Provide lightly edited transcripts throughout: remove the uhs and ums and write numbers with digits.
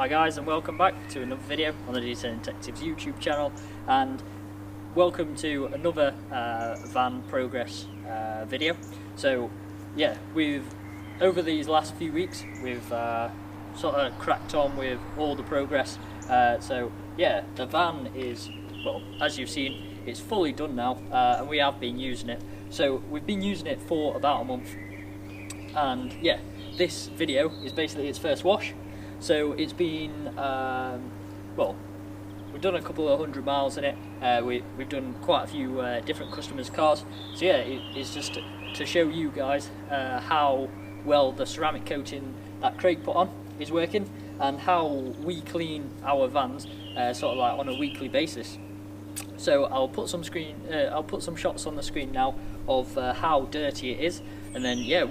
Hi guys, and welcome back to another video on the Detailing Detectives YouTube channel, and welcome to another van progress video. So yeah, over these last few weeks we've sort of cracked on with all the progress. So yeah, the van is, well, as you've seen, it's fully done now, and we have been using it. So we've been using it for about a month, and yeah, this video is basically its first wash. So it's been, well, we've done a couple of 100 miles in it. We've done quite a few different customers' cars. So yeah, it's just to show you guys how well the ceramic coating that Craig put on is working, and how we clean our vans sort of like on a weekly basis. So I'll put some shots on the screen now of how dirty it is, and then yeah,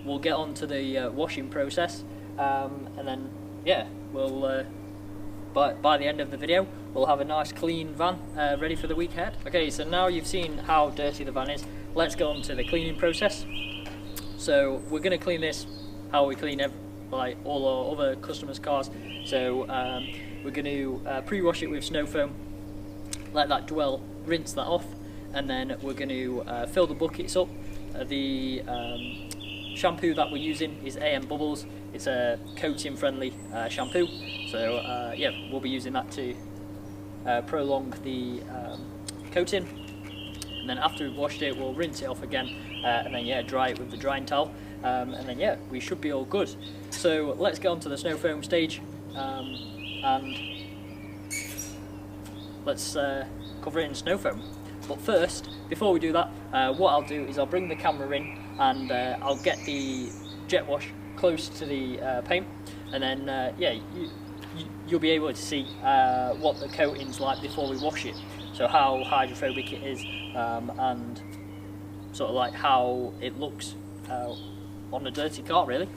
we'll get on to the washing process. And then yeah, we'll by the end of the video we'll have a nice clean van ready for the week ahead. Okay, so now you've seen how dirty the van is, let's go on to the cleaning process. So we're going to clean this how we clean like all our other customers' cars. So we're going to pre-wash it with snow foam, let that dwell, rinse that off, and then we're going to fill the buckets up. The shampoo that we're using is Bubbles. It's a coating friendly shampoo, so yeah, we'll be using that to prolong the coating. And then after we've washed it, we'll rinse it off again, and then yeah, dry it with the drying towel, and then yeah, we should be all good. So let's get on to the snow foam stage, and let's cover it in snow foam. But first, before we do that, what I'll do is I'll bring the camera in, and I'll get the jet wash close to the paint, and then yeah, you'll be able to see what the coating's like before we wash it, so how hydrophobic it is, and sort of like how it looks on a dirty car, really.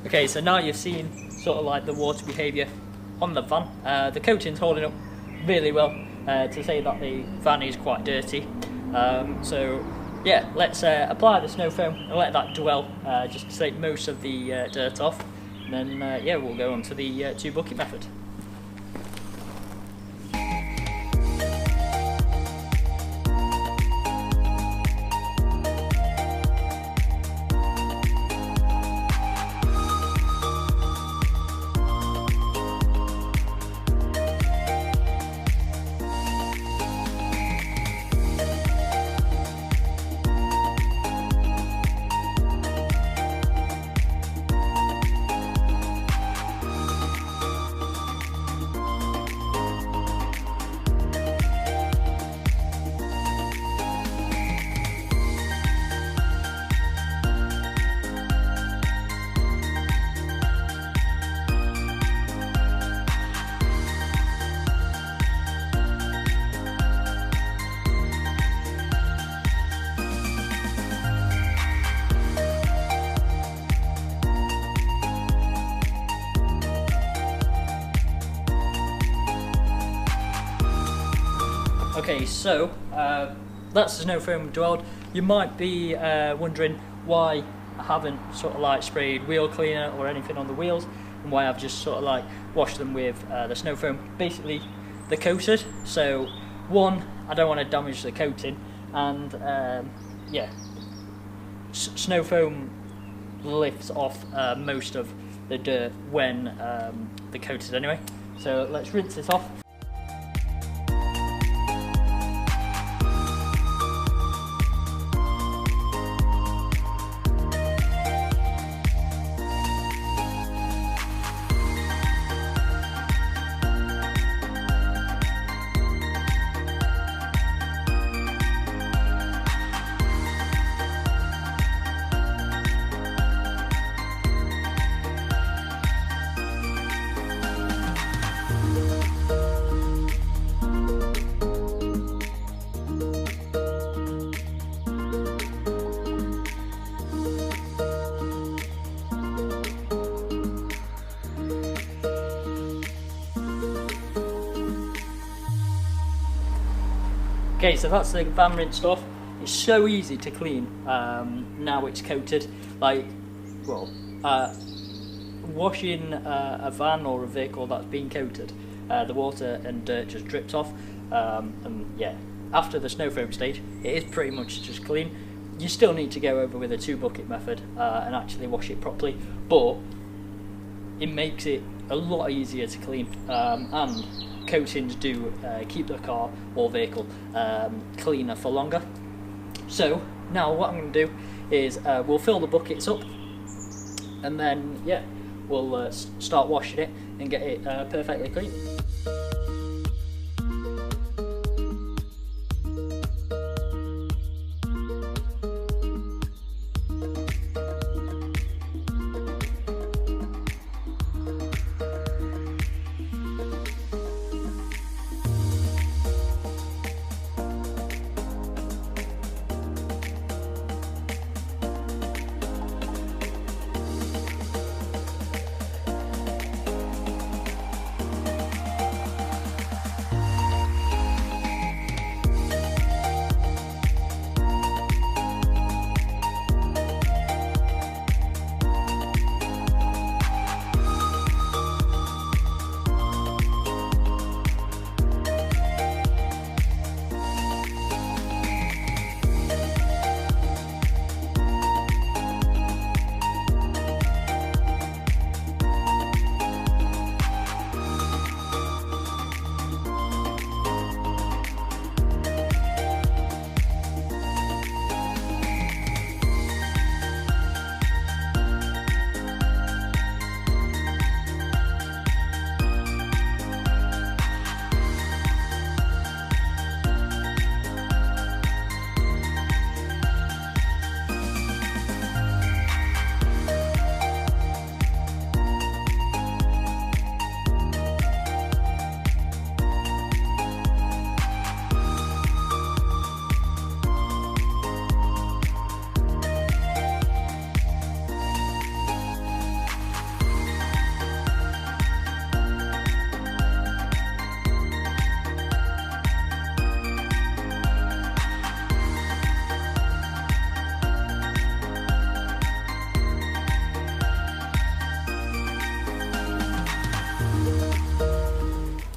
Okay, so now you've seen sort of like the water behaviour on the van. The coating's holding up really well, to say that the van is quite dirty. So yeah, let's apply the snow foam and let that dwell, just to take most of the dirt off. And then yeah, we'll go on to the 2 bucket method. Okay, so that's the snow foam dwelled. You might be wondering why I haven't sort of like sprayed wheel cleaner or anything on the wheels, and why I've just sort of like washed them with the snow foam. Basically, they're coated, so one, I don't want to damage the coating, and yeah, snow foam lifts off most of the dirt when they're coated anyway. So let's rinse this off. Okay, so that's the van rinsed off. It's so easy to clean now it's coated. Like, well, washing a van or a vehicle that's been coated, the water and dirt just drips off, and yeah, after the snow foam stage it is pretty much just clean. You still need to go over with a 2 bucket method and actually wash it properly, but it makes it a lot easier to clean, and coatings do keep the car or vehicle cleaner for longer. So now what I'm going to do is we'll fill the buckets up, and then yeah, we'll start washing it and get it perfectly clean.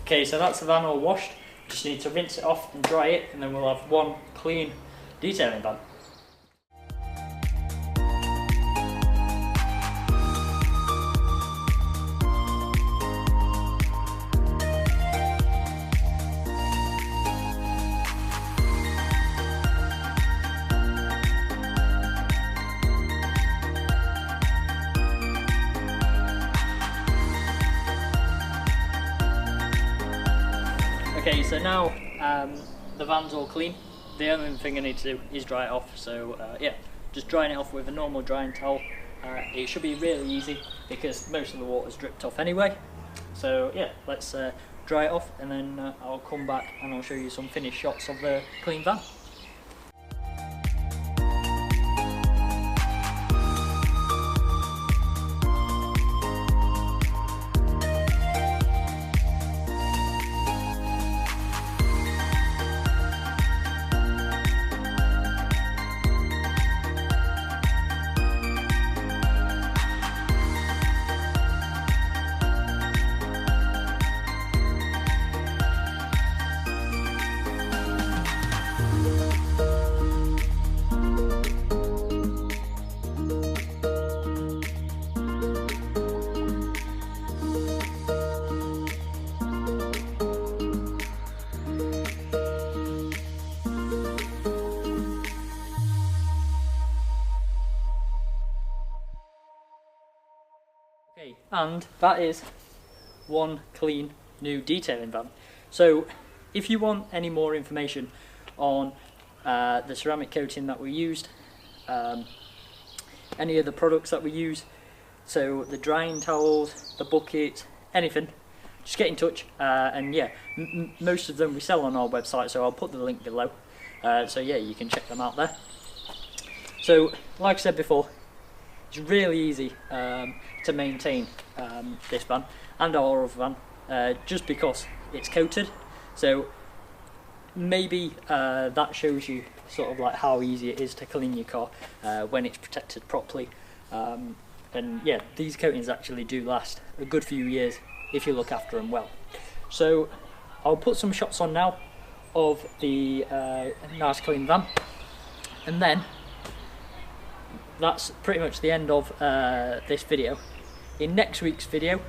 Okay, so that's the van all washed. Just need to rinse it off and dry it, and then we'll have one clean detailing van. Okay, so now the van's all clean. The only thing I need to do is dry it off. So yeah, just drying it off with a normal drying towel. It should be really easy because most of the water's dripped off anyway. So yeah, let's dry it off, and then I'll come back and I'll show you some finished shots of the clean van. Okay, and that is one clean new detailing van. So if you want any more information on the ceramic coating that we used, any of the products that we use, so the drying towels, the bucket, anything, just get in touch, and yeah, most of them we sell on our website, so I'll put the link below, so yeah, you can check them out there. So like I said before, it's really easy to maintain this van and our other van, just because it's coated. So maybe that shows you sort of like how easy it is to clean your car when it's protected properly. And yeah, these coatings actually do last a good few years if you look after them well. So I'll put some shots on now of the nice clean van, and then that's pretty much the end of this video. In next week's video,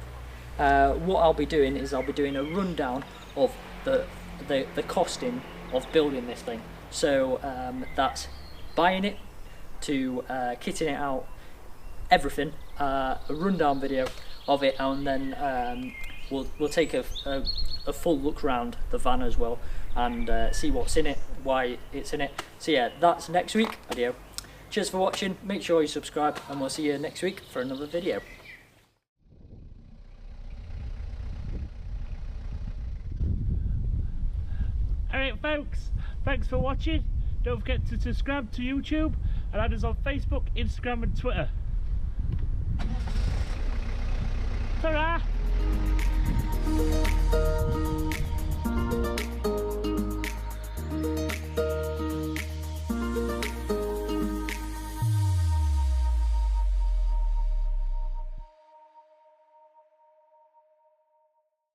what I'll be doing is I'll be doing a rundown of the costing of building this thing. So that's buying it to kitting it out, everything, a rundown video of it, and then we'll take a full look around the van as well, and see what's in it, why it's in it. So yeah, that's next week video. Cheers for watching, make sure you subscribe, and we'll see you next week for another video. Alright folks, thanks for watching. Don't forget to subscribe to YouTube and add us on Facebook, Instagram and Twitter. Ta-ra!